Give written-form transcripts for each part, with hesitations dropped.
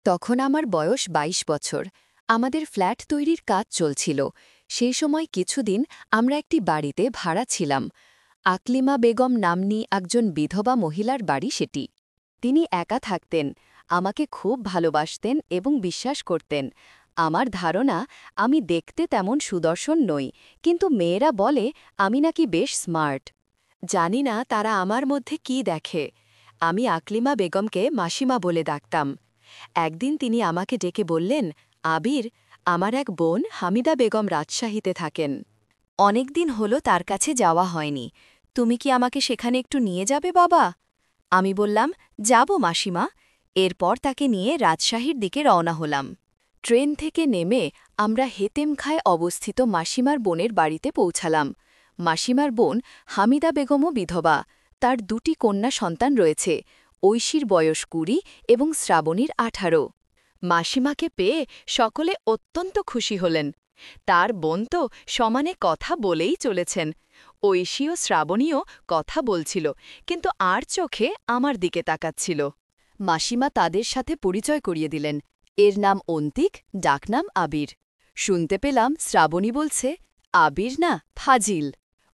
তখন আমার বয়স ২২ বছর। আমাদের ফ্ল্যাট তৈরির কাজ চলছিল। সেই সময় কিছুদিন আমরা একটি বাড়িতে ভাড়া ছিলাম। আকলিমা বেগম নাম্নী একজন বিধবা মহিলার বাড়ি সেটি। তিনি একা থাকতেন, আমাকে খুব ভালোবাসতেন এবং বিশ্বাস করতেন। আমার ধারণা আমি দেখতে তেমন সুদর্শন নই, কিন্তু মেয়েরা বলে আমি নাকি বেশ স্মার্ট। জানি না তারা আমার মধ্যে কি দেখে। আমি আকলিমা বেগমকে মাসিমা বলে ডাকতাম। একদিন তিনি আমাকে ডেকে বললেন, আবির, আমার এক বোন হামিদা বেগম রাজশাহীতে থাকেন। অনেকদিন হলো তার কাছে যাওয়া হয়নি। তুমি কি আমাকে সেখানে একটু নিয়ে যাবে বাবা? আমি বললাম, যাব মাসিমা। এরপর তাকে নিয়ে রাজশাহীর দিকে রওনা হলাম। ট্রেন থেকে নেমে আমরা হেতেমখায় অবস্থিত মাসিমার বোনের বাড়িতে পৌঁছালাম। মাসিমার বোন হামিদা বেগমও বিধবা। তার দুটি কন্যা সন্তান রয়েছে, ঐশীর বয়স ২০ এবং শ্রাবণীর ১৮। মাসিমাকে পেয়ে সকলে অত্যন্ত খুশি হলেন। তার বোন তো সমানে কথা বলেই চলেছেন। ঐশী ও শ্রাবণীও কথা বলছিল, কিন্তু আর চোখে আমার দিকে তাকাচ্ছিল। মাসিমা তাদের সাথে পরিচয় করিয়ে দিলেন। এর নাম অন্তিক, ডাকনাম আবির। শুনতে পেলাম শ্রাবণী বলছে, আবির না, ফাজিল।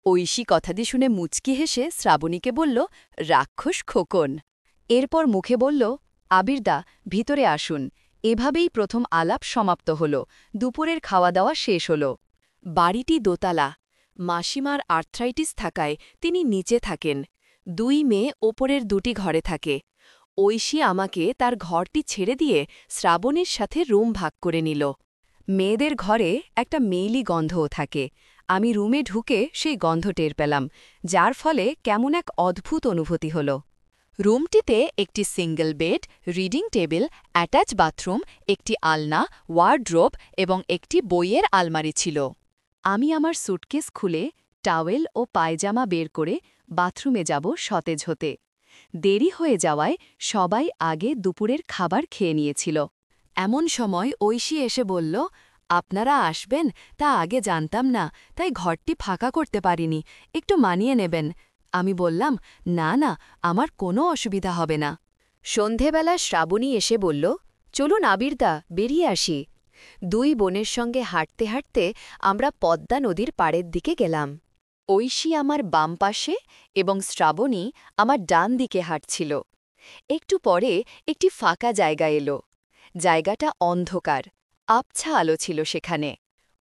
ঐশী কথাটি শুনে মুচকি হেসে শ্রাবণীকে বলল, রাক্ষস খোকন। এরপর মুখে বলল, আবিরদা, ভিতরে আসুন। এভাবেই প্রথম আলাপ সমাপ্ত হল। দুপুরের খাওয়া দাওয়া শেষ হল। বাড়িটি দোতলা। মাসিমার আর্থ্রাইটিস থাকায় তিনি নিচে থাকেন। ২ মেয়ে ওপরের দুটি ঘরে থাকে। ঐশী আমাকে তার ঘরটি ছেড়ে দিয়ে শ্রাবণীর সাথে রুম ভাগ করে নিল। মেয়েদের ঘরে একটা মেইলি গন্ধও থাকে। আমি রুমে ঢুকে সেই গন্ধ টের পেলাম, যার ফলে কেমন এক অদ্ভুত অনুভূতি হল। রুমটিতে একটি single bed, reading table, attach bathroom, একটি আলনা, ওয়ার্ড্রোব এবং একটি বইয়ের আলমারি ছিল। আমি আমার সুটকেস খুলে টাওয়েল ও পায়জামা বের করে বাথরুমে যাব সতেজ হতে। দেরি হয়ে যাওয়ায় সবাই আগে দুপুরের খাবার খেয়ে নিয়েছিল। এমন সময় ঐশী এসে বলল, আপনারা আসবেন তা আগে জানতাম না, তাই ঘরটি ফাঁকা করতে পারিনি, একটু মানিয়ে নেবেন। আমি বললাম, না না, আমার কোনো অসুবিধা হবে না। সন্ধেবেলা শ্রাবণী এসে বলল, চলুন আবিরদা, বেরিয়ে আসি। ২ বোনের সঙ্গে হাঁটতে হাঁটতে আমরা পদ্মা নদীর পাড়ের দিকে গেলাম। ঐশী আমার বাম পাশে এবং শ্রাবণী আমার ডান দিকে হাঁটছিল। একটু পরে একটি ফাঁকা জায়গা এলো। জায়গাটা অন্ধকার, আবছা আলো ছিল সেখানে।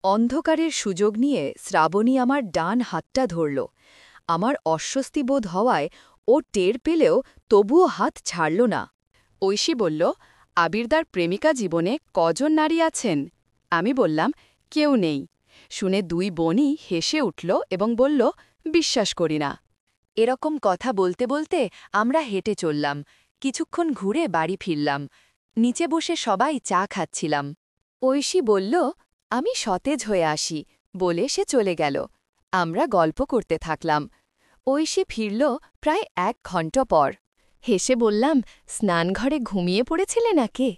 অন্ধকারের সুযোগ নিয়ে শ্রাবণী আমার ডান হাতটা ধরল। আমার অস্বস্তি বোধ হওয়ায় ও টের পেলেও তবুও হাত ছাড়ল না। ঐশী বলল, আবিরদার প্রেমিকা জীবনে কজন নারী আছেন? আমি বললাম, কেউ নেই। শুনে ২ বোনই হেসে উঠল এবং বলল, বিশ্বাস করি না। এরকম কথা বলতে বলতে আমরা হেঁটে চললাম। কিছুক্ষণ ঘুরে বাড়ি ফিরলাম। নিচে বসে সবাই চা খাচ্ছিলাম। ঐশী বলল, আমি সতেজ হয়ে আসি, বলে সে চলে গেল। আমরা গল্প করতে থাকলাম। ঐশী ফিরল প্রায় ১ ঘণ্টা পর। হেসে বললাম, স্নানঘরে ঘুমিয়ে পড়েছিলে নাকি?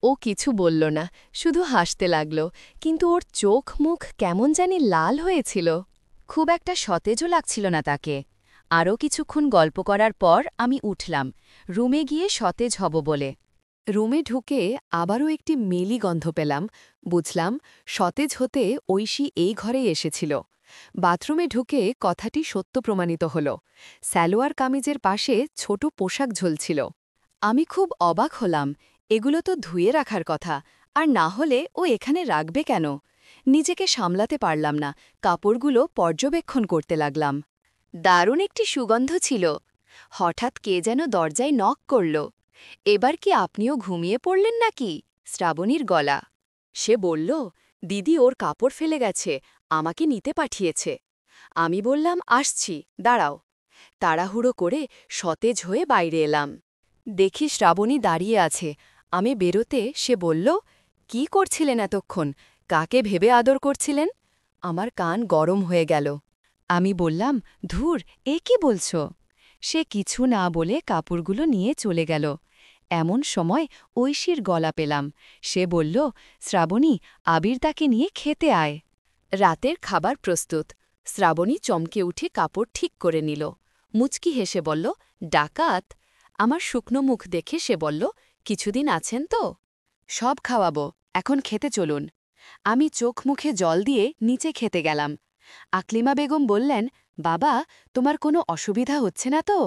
ও কিছু বলল না, শুধু হাসতে লাগল, কিন্তু ওর চোখ মুখ কেমন জানি লাল হয়েছিল। খুব একটা সতেজও লাগছিল না তাকে। আরও কিছুক্ষণ গল্প করার পর আমি উঠলাম, রুমে গিয়ে সতেজ হব বলে। রুমে ঢুকে আবারও একটি মেলি গন্ধ পেলাম। বুঝলাম, সতেজ হতে ঐশী এই ঘরেই এসেছিল। বাথরুমে ঢুকে কথাটি সত্য প্রমাণিত হল। সালোয়ার কামিজের পাশে ছোট পোশাক ঝুলছিল। আমি খুব অবাক হলাম, এগুলো তো ধুয়ে রাখার কথা, আর না হলে ও এখানে রাখবে কেন? নিজেকে সামলাতে পারলাম না, কাপড়গুলো পর্যবেক্ষণ করতে লাগলাম। দারুণ একটি সুগন্ধ ছিল। হঠাৎ কে যেন দরজায় নক করল। এবার কি আপনিও ঘুমিয়ে পড়লেন নাকি? শ্রাবণীর গলা। সে বলল, দিদি ওর কাপড় ফেলে গেছে, আমাকে নিতে পাঠিয়েছে। আমি বললাম, আসছি, দাঁড়াও। তাড়াহুড়ো করে সতেজ হয়ে বাইরে এলাম। দেখি শ্রাবণী দাঁড়িয়ে আছে। আমি বেরোতে সে বলল, কি করছিলেন এতক্ষণ? কাকে ভেবে আদর করছিলেন? আমার কান গরম হয়ে গেল। আমি বললাম, ধুর, এ কি বলছ? সে কিছু না বলে কাপড়গুলো নিয়ে চলে গেল। এমন সময় ঐশীর গলা পেলাম। সে বলল, শ্রাবণী, আবিরদাকে নিয়ে খেতে আয়। রাতের খাবার প্রস্তুত। শ্রাবণী চমকে উঠে কাপড় ঠিক করে নিল। মুচকি হেসে বলল, ডাকাত? আমার শুকনো মুখ দেখে সে বলল, কিছুদিন আছেন তো? সব খাওয়াবো, এখন খেতে চলুন। আমি চোখ মুখে জল দিয়ে নিচে খেতে গেলাম। আকলিমা বেগম বললেন, বাবা, তোমার কোনো অসুবিধা হচ্ছে না তো?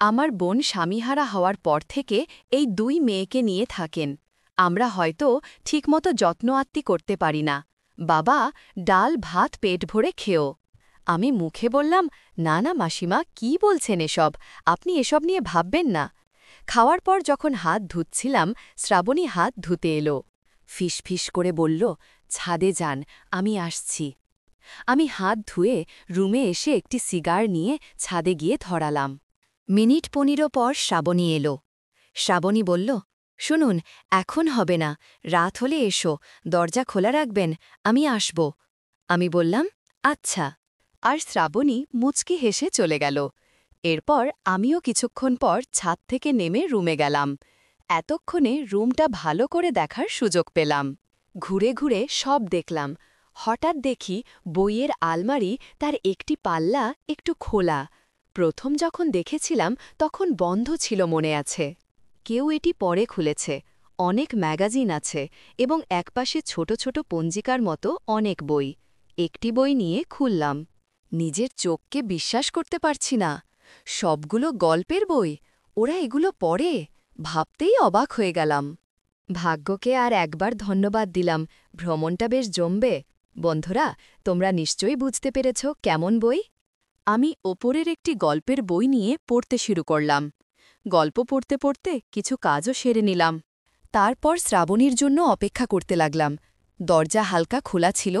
আমার বোন স্বামীহারা হওয়ার পর থেকে এই 2 মেয়েকে নিয়ে থাকেন। আমরা হয়তো ঠিকমতো যত্ন আত্তি করতে পারি না। বাবা, ডাল ভাত পেট ভরে খেও। আমি মুখে বললাম, না না মাসিমা, কি বলছেন এসব? আপনি এসব নিয়ে ভাববেন না। খাওয়ার পর যখন হাত ধুচ্ছিলাম, শ্রাবণী হাত ধুতে এলো। ফিস করে বলল, ছাদে যান, আমি আসছি। আমি হাত ধুয়ে রুমে এসে একটি সিগার নিয়ে ছাদে গিয়ে ধরালাম। মিনিট 15 পর শ্রাবণী এলো। শ্রাবণী বলল, শুনুন, এখন হবে না, রাত হলে এসো, দরজা খোলা রাখবেন, আমি আসব। আমি বললাম, আচ্ছা। আর শ্রাবণী মুচকি হেসে চলে গেল। এরপর আমিও কিছুক্ষণ পর ছাদ থেকে নেমে রুমে গেলাম। এতক্ষণে রুমটা ভালো করে দেখার সুযোগ পেলাম। ঘুরে ঘুরে সব দেখলাম। হঠাৎ দেখি বইয়ের আলমারি তার একটি পাল্লা একটু খোলা। প্রথম যখন দেখেছিলাম তখন বন্ধ ছিল মনে আছে। কেউ এটি পরে খুলেছে। অনেক ম্যাগাজিন আছে এবং একপাশে ছোট ছোট পঞ্জিকার মতো অনেক বই। একটি বই নিয়ে খুললাম। নিজের চোখকে বিশ্বাস করতে পারছি না। সবগুলো গল্পের বই, ওরা এগুলো পড়ে? ভাবতেই অবাক হয়ে গেলাম। ভাগ্যকে আর একবার ধন্যবাদ দিলাম, ভ্রমণটা বেশ জমবে। বন্ধুরা, তোমরা নিশ্চয়ই বুঝতে পেরেছ কেমন বই। আমি ওপরের একটি গল্পের বই নিয়ে পড়তে শুরু করলাম। গল্প পড়তে পড়তে কিছু কাজও সেরে নিলাম। তারপর শ্রাবণীর জন্য অপেক্ষা করতে লাগলাম। দরজা হালকা খোলা ছিল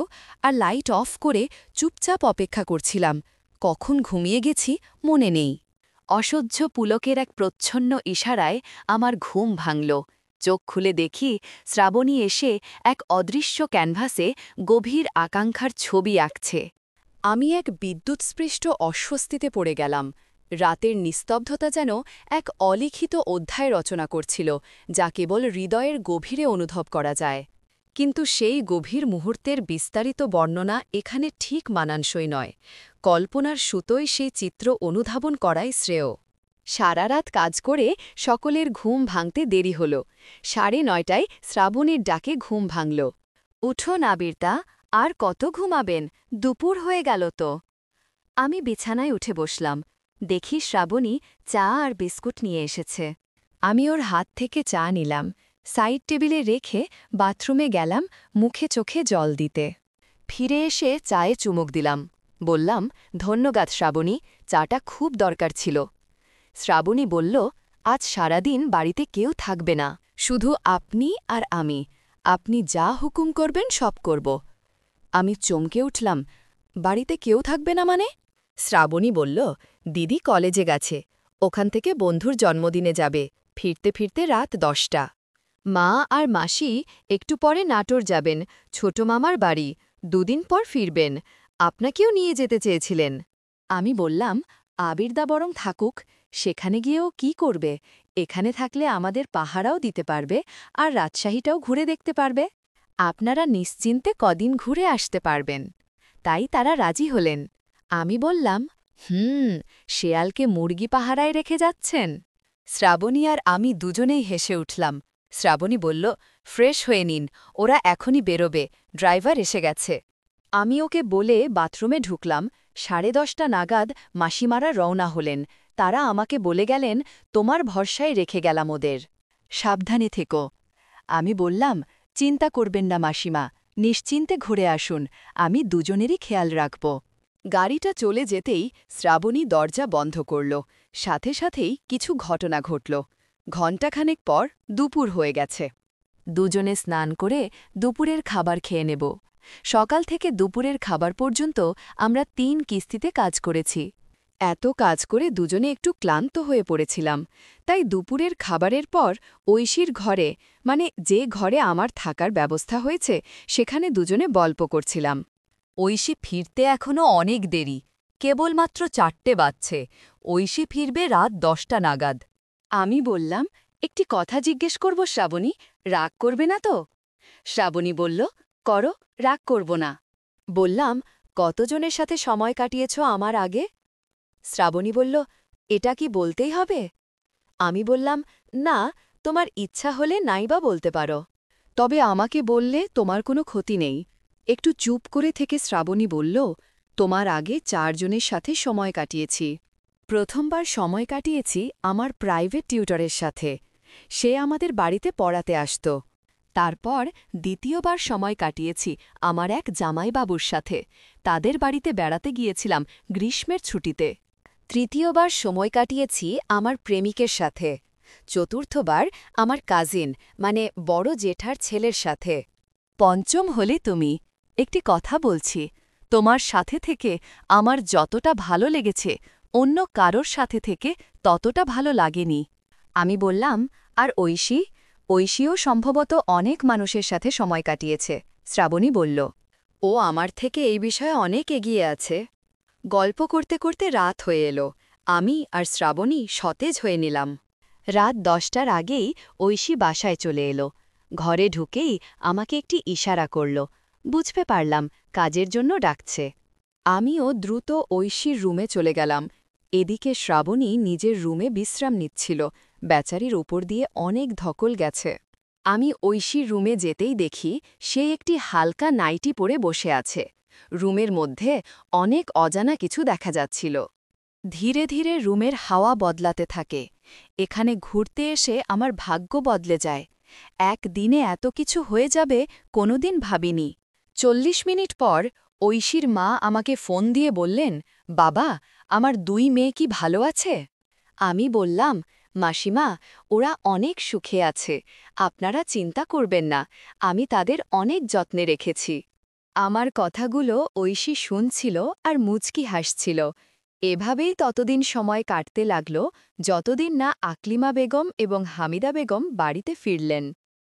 আর লাইট অফ করে চুপচাপ অপেক্ষা করছিলাম। কখন ঘুমিয়ে গেছি মনে নেই। অসহ্য পুলকের এক প্রচ্ছন্ন ইশারায় আমার ঘুম ভাঙল। চোখ খুলে দেখি শ্রাবণী এসে এক অদৃশ্য ক্যানভাসে গভীর আকাঙ্ক্ষার ছবি আঁকছে। আমি এক বিদ্যুৎস্পৃষ্ট অস্বস্তিতে পড়ে গেলাম। রাতের নিস্তব্ধতা যেন এক অলিখিত অধ্যায় রচনা করছিল, যা কেবল হৃদয়ের গভীরে অনুভব করা যায়। কিন্তু সেই গভীর মুহূর্তের বিস্তারিত বর্ণনা এখানে ঠিক মানানসই নয়। কল্পনার সুতোয় সেই চিত্র অনুধাবন করাই শ্রেয়। সারা রাত কাজ করে সকলের ঘুম ভাঙতে দেরি হল। 9:30টায় শ্রাবণীর ডাকে ঘুম ভাঙল। উঠো নাবিরতা, আর কত ঘুমাবেন, দুপুর হয়ে গেল তো। আমি বিছানায় উঠে বসলাম। দেখি শ্রাবণী চা আর বিস্কুট নিয়ে এসেছে। আমি ওর হাত থেকে চা নিলাম, সাইড টেবিলে রেখে বাথরুমে গেলাম মুখে চোখে জল দিতে। ফিরে এসে চায়ে চুমুক দিলাম। বললাম, ধন্যবাদ শ্রাবণী, চাটা খুব দরকার ছিল। শ্রাবণী বলল, আজ সারাদিন বাড়িতে কেউ থাকবে না, শুধু আপনি আর আমি। আপনি যা হুকুম করবেন সব করব। আমি চমকে উঠলাম, বাড়িতে কেউ থাকবে না মানে? শ্রাবণী বলল, দিদি কলেজে গেছে, ওখান থেকে বন্ধুর জন্মদিনে যাবে, ফিরতে ফিরতে রাত 10টা। মা আর মাসি একটু পরে নাটোর যাবেন, ছোট মামার বাড়ি, 2 দিন পর ফিরবেন। আপনাকেও নিয়ে যেতে চেয়েছিলেন। আমি বললাম, আবিরদা বরং থাকুক, সেখানে গিয়েও কি করবে? এখানে থাকলে আমাদের পাহারাও দিতে পারবে আর রাজশাহীটাও ঘুরে দেখতে পারবে। আপনারা নিশ্চিন্তে কদিন ঘুরে আসতে পারবেন। তাই তারা রাজি হলেন। আমি বললাম, শেয়ালকে মুরগি পাহারায় রেখে যাচ্ছেন? শ্রাবণী আর আমি দুজনেই হেসে উঠলাম। শ্রাবণী বলল, ফ্রেশ হয়ে নিন, ওরা এখনই বেরোবে, ড্রাইভার এসে গেছে। আমি ওকে বলে বাথরুমে ঢুকলাম। 10:30 নাগাদ মাসিমারা রওনা হলেন। তারা আমাকে বলে গেলেন, তোমার ভরসায় রেখে গেলাম ওদের, সাবধানে থেকো। আমি বললাম, চিন্তা করবেন না মাসিমা, নিশ্চিন্তে ঘুরে আসুন, আমি দুজনেরই খেয়াল রাখব। গাড়িটা চলে যেতেই শ্রাবণী দরজা বন্ধ করল। সাথে সাথেই কিছু ঘটনা ঘটল। ঘণ্টাখানেক পর দুপুর হয়ে গেছে। দুজনে স্নান করে দুপুরের খাবার খেয়ে নেব। সকাল থেকে দুপুরের খাবার পর্যন্ত আমরা 3 কিস্তিতে কাজ করেছি। এত কাজ করে দুজনে একটু ক্লান্ত হয়ে পড়েছিলাম। তাই দুপুরের খাবারের পর ঐশীর ঘরে, মানে যে ঘরে আমার থাকার ব্যবস্থা হয়েছে, সেখানে দুজনে গল্প করছিলাম। ঐশী ফিরতে এখনও অনেক দেরি, কেবলমাত্র 4টে বাজছে। ঐশী ফিরবে রাত 10টা নাগাদ। আমি বললাম, একটি কথা জিজ্ঞেস করব শ্রাবণী, রাগ করবে না তো? শ্রাবণী বলল, করো, রাগ করব না। বললাম, কতজনের সাথে সময় কাটিয়েছ আমার আগে? শ্রাবণী বলল, এটা কি বলতেই হবে? আমি বললাম, না, তোমার ইচ্ছা হলে নাইবা বলতে পারো। তবে আমাকে বললে তোমার কোনো ক্ষতি নেই। একটু চুপ করে থেকে শ্রাবণী বলল, তোমার আগে 4 জনের সাথে সময় কাটিয়েছি। প্রথমবার সময় কাটিয়েছি আমার প্রাইভেট টিউটরের সাথে। সে আমাদের বাড়িতে পড়াতে আসত। তারপর দ্বিতীয়বার সময় কাটিয়েছি আমার এক জামাইবাবুর সাথে। তাদের বাড়িতে বেড়াতে গিয়েছিলাম গ্রীষ্মের ছুটিতে। তৃতীয়বার সময় কাটিয়েছি আমার প্রেমিকের সাথে। চতুর্থবার আমার কাজিন মানে বড় জেঠার ছেলের সাথে। পঞ্চম হলে তুমি। একটি কথা বলছি, তোমার সাথে থেকে আমার যতটা ভালো লেগেছে অন্য কারোর সাথে থেকে ততটা ভালো লাগেনি। আমি বললাম, আর ঐশী? ঐশীও সম্ভবত অনেক মানুষের সাথে সময় কাটিয়েছে। শ্রাবণী বলল, ও আমার থেকে এই বিষয়ে অনেক এগিয়ে আছে। গল্প করতে করতে রাত হয়ে এলো। আমি আর শ্রাবণী সতেজ হয়ে নিলাম। রাত 10টার আগেই ঐশী বাসায় চলে এলো। ঘরে ঢুকেই আমাকে একটি ইশারা করল। বুঝতে পারলাম কাজের জন্য ডাকছে। আমিও দ্রুত ঐশীর রুমে চলে গেলাম। এদিকে শ্রাবণী নিজের রুমে বিশ্রাম নিচ্ছিল। বেচারির উপর দিয়ে অনেক ধকল গেছে। আমি ঐশীর রুমে যেতেই দেখি সে একটি হালকা নাইটি পরে বসে আছে। রুমের মধ্যে অনেক অজানা কিছু দেখা যাচ্ছিল। ধীরে ধীরে রুমের হাওয়া বদলাতে থাকে। এখানে ঘুরতে এসে আমার ভাগ্য বদলে যায়। একদিনে এত কিছু হয়ে যাবে কোনোদিন ভাবিনি। 40 মিনিট পর ঐশীর মা আমাকে ফোন দিয়ে বললেন, বাবা, আমার 2 মেয়ে কি ভালো আছে? আমি বললাম, মাসিমা, ওরা অনেক সুখে আছে। আপনারা চিন্তা করবেন না, আমি তাদের অনেক যত্নে রেখেছি। আমার কথাগুলো ঐশী শুনছিল আর মুচকি হাসছিল। এভাবেই ততদিন সময় কাটতে লাগল যতদিন না আকলিমা বেগম এবং হামিদা বেগম বাড়িতে ফিরলেন।